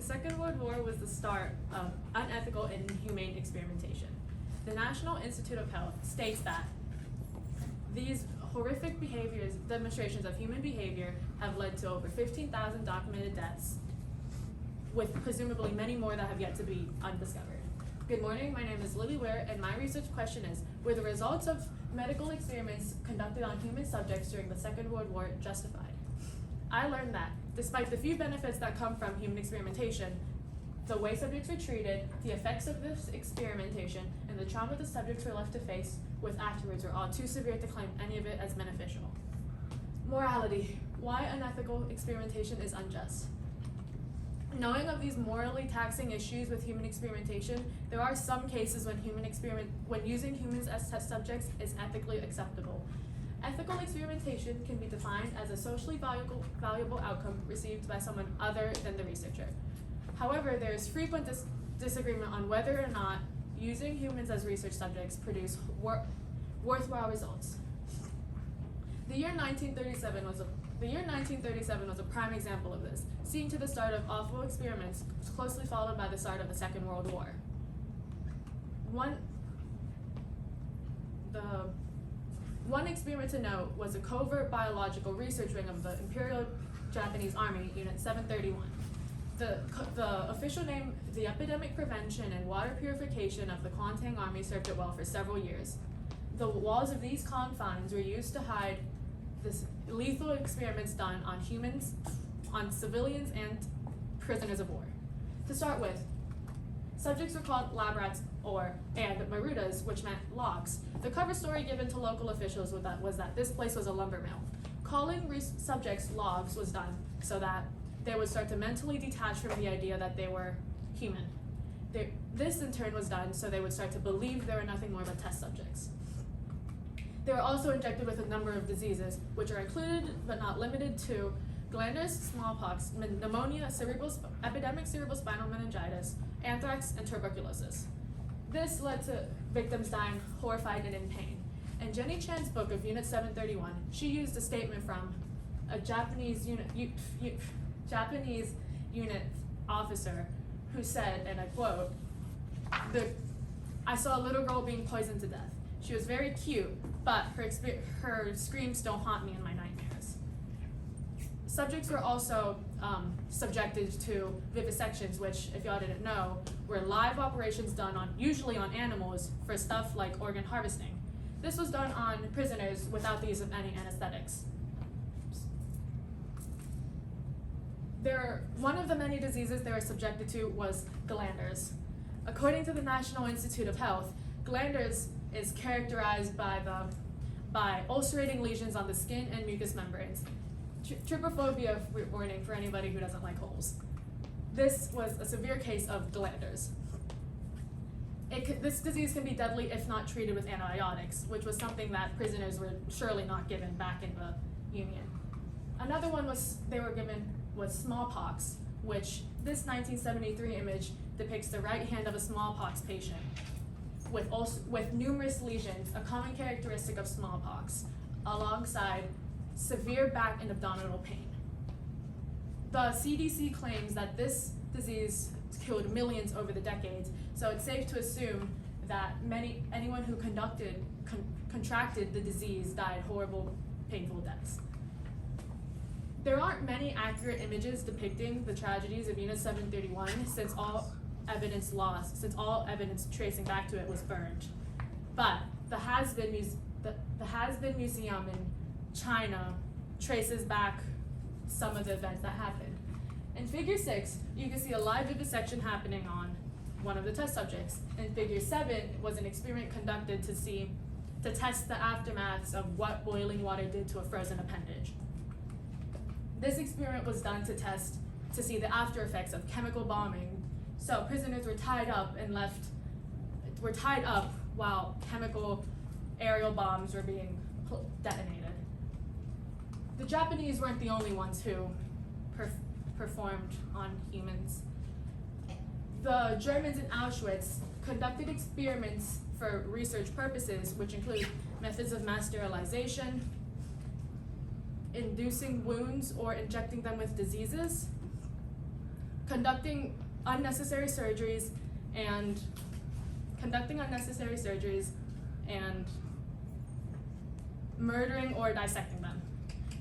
Second World War was the start of unethical and inhumane experimentation. The National Institute of Health states that these horrific demonstrations of human behavior have led to over 15,000 documented deaths, with presumably many more that have yet to be undiscovered. Good morning, my name is Lily Ware, and my research question is, were the results of medical experiments conducted on human subjects during the Second World War justified? I learned that, despite the few benefits that come from human experimentation, the way subjects were treated, the effects of this experimentation, and the trauma the subjects were left to face with afterwards were all too severe to claim any of it as beneficial. Morality. Why unethical experimentation is unjust. Knowing of these morally taxing issues with human experimentation, there are some cases when using humans as test subjects is ethically acceptable. Ethical experimentation can be defined as a socially valuable outcome received by someone other than the researcher. However, there is frequent disagreement on whether or not using humans as research subjects produce worthwhile results. The year 1937 was a prime example of this, seeing to the start of awful experiments closely followed by the start of the Second World War. One experiment to note was a covert biological research wing of the Imperial Japanese Army, Unit 731. The official name, the Epidemic Prevention and Water Purification of the Kuomintang Army, served it well for several years. The walls of these confines were used to hide this lethal experiments done on humans, on civilians, and prisoners of war. To start with, subjects were called lab rats and marutas, which meant logs. The cover story given to local officials was that this place was a lumber mill. Calling subjects logs was done so that they would start to mentally detach from the idea that they were human. This in turn was done so they would start to believe they were nothing more but test subjects. They were also injected with a number of diseases, which are included but not limited to glanders, smallpox, pneumonia, epidemic cerebrospinal meningitis, anthrax, and tuberculosis. This led to victims dying horrified and in pain. In Jenny Chan's book of Unit 731, she used a statement from a Japanese unit officer who said, and I quote, "I saw a little girl being poisoned to death. She was very cute, but her screams still haunt me in my nightmares." Subjects were also subjected to vivisections, which, if y'all didn't know, were live operations done usually on animals for stuff like organ harvesting. This was done on prisoners without the use of any anesthetics. One of the many diseases they were subjected to was glanders. According to the National Institute of Health, glanders is characterized by ulcerating lesions on the skin and mucous membranes. Trypophobia warning for anybody who doesn't like holes. This was a severe case of glanders. This disease can be deadly if not treated with antibiotics, which was something that prisoners were surely not given back in the Union. Another one they were given was smallpox, which this 1973 image depicts the right hand of a smallpox patient with numerous lesions, a common characteristic of smallpox, alongside severe back and abdominal pain. The CDC claims that this disease killed millions over the decades, so it's safe to assume that anyone who contracted the disease died horrible, painful deaths. There aren't many accurate images depicting the tragedies of Unit 731 since all evidence tracing back to it was burned. But the Has-Been Museum in China traces back some of the events that happened. In Figure 6, you can see a live vivisection happening on one of the test subjects. In Figure 7 was an experiment conducted to test the aftermaths of what boiling water did to a frozen appendage. This experiment was done to see the after effects of chemical bombing. So prisoners were tied up while chemical aerial bombs were being detonated. The Japanese weren't the only ones who performed on humans. The Germans in Auschwitz conducted experiments for research purposes, which include methods of mass sterilization, inducing wounds or injecting them with diseases, conducting unnecessary surgeries and murdering or dissecting them.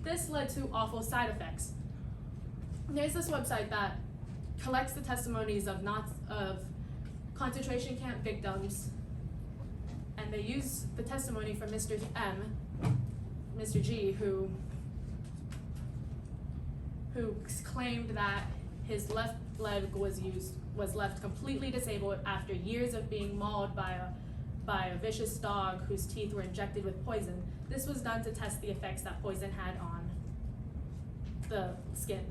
This led to awful side effects. There's this website that collects the testimonies of concentration camp victims, and they use the testimony from Mr. G, who claimed that his left leg was left completely disabled after years of being mauled by a vicious dog whose teeth were injected with poison. This was done to test the effects that poison had on the skin.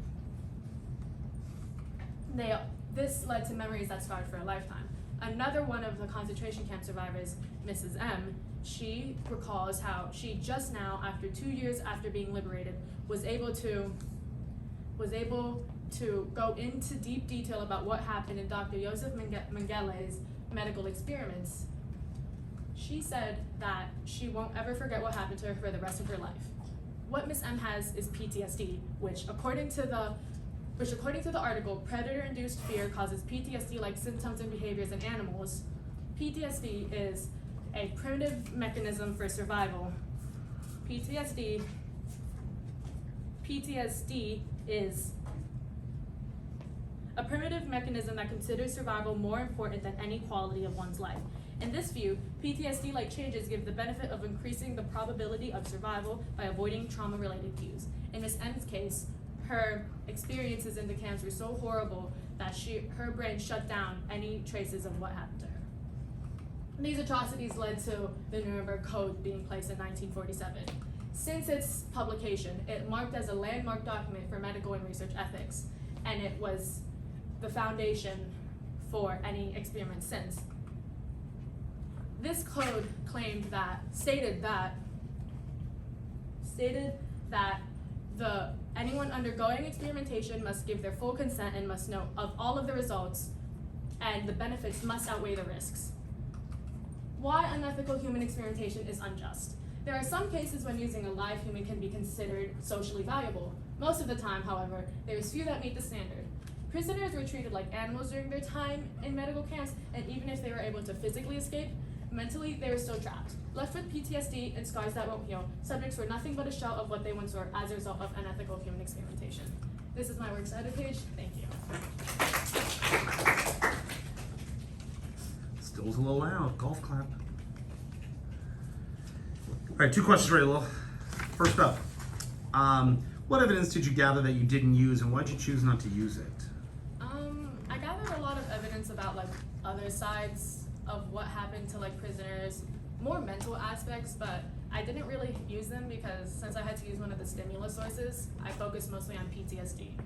This led to memories that scarred for a lifetime. Another one of the concentration camp survivors, Mrs. M, she recalls how she just now, after 2 years after being liberated, was able to go into deep detail about what happened in Dr. Joseph Mengelé's medical experiments. She said that she won't ever forget what happened to her for the rest of her life. What Miss M has is PTSD, which according to the article, predator-induced fear causes PTSD-like symptoms and behaviors in animals. PTSD is a primitive mechanism for survival. PTSD is a primitive mechanism that considers survival more important than any quality of one's life. In this view, PTSD-like changes give the benefit of increasing the probability of survival by avoiding trauma-related cues. In Miss M's case, her experiences in the camps were so horrible that her brain shut down any traces of what happened to her. These atrocities led to the Nuremberg Code being placed in 1947. Since its publication, it marked as a landmark document for medical and research ethics, and it was the foundation for any experiment since. This code stated that anyone undergoing experimentation must give their full consent and must know of all of the results, and the benefits must outweigh the risks. Why unethical human experimentation is unjust. There are some cases when using a live human can be considered socially valuable. Most of the time, however, there is few that meet the standard. Prisoners were treated like animals during their time in medical camps, and even if they were able to physically escape, mentally they were still trapped. Left with PTSD and scars that won't heal, subjects were nothing but a shell of what they once were as a result of unethical human experimentation. This is my works cited page. Thank you. Still a little loud. Golf clap. All right, 2 questions, Rayla. First up, what evidence did you gather that you didn't use, and why did you choose not to use it? I gathered a lot of evidence about other sides of what happened to prisoners, more mental aspects, but I didn't really use them because since I had to use one of the stimulus sources, I focused mostly on PTSD.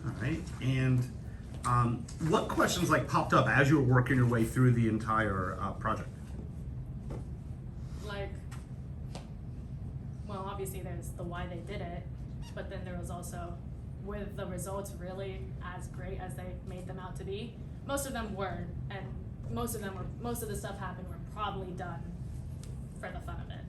All right, and what questions popped up as you were working your way through the entire project? Well, obviously there's the why they did it, but then there was also, were the results really as great as they made them out to be? Most of them were, and most of the stuff happened were probably done for the fun of it.